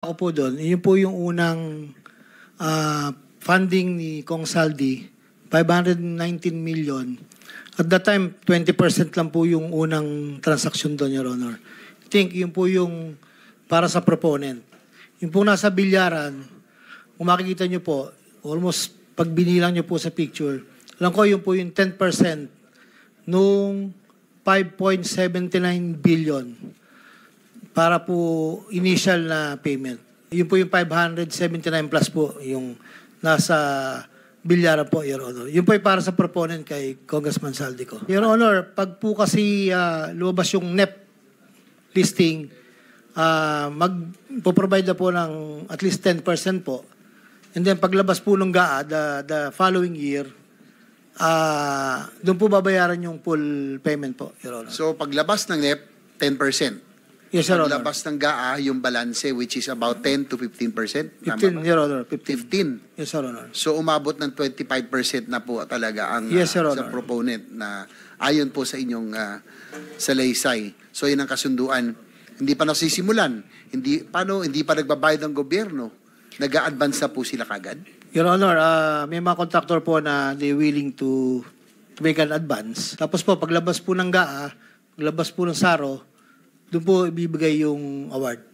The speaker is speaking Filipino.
Ako po doon, yun po yung unang funding ni Kong Saldi, 519 million. At that time, 20% lang po yung unang transaksyon doon, Your Honor. I think yun po yung para sa proponent. Yung po nasa bilyaran, kung makikita nyo po, almost pag binilang nyo po sa picture, alam ko yun po yung 10% nung 5.79 billion para po initial na payment. Yun po yung 579 plus po yung nasa bilyara po, Your Honor. Yun po yung para sa proponent kay Congressman Saldico. Your Honor, pag po kasi lumabas yung NEP listing, magpo-provide na po ng at least 10% po. And then paglabas po ng GAA, the following year, doon po babayaran yung full payment po, Your Honor. So paglabas ng NEP, 10%. Yes, Your Honor. Paglabas ng GAA, yung balanse, which is about 10 to 15%. 15, Your Honor. 15. Yes, Your Honor. So umabot ng 25% na po talaga ang Yes, Your sa Honor. proponent na ayon po sa inyong salaysay. So yun ang kasunduan. Hindi pa nasisimulan. Hindi pa nagbabayad ng gobyerno. Nag-a-advance na po sila kagad. Your Honor, may mga contractor po na they willing to make an advance. Tapos po, paglabas po ng GAA, paglabas po ng SARO, doon po ibibigay yung award.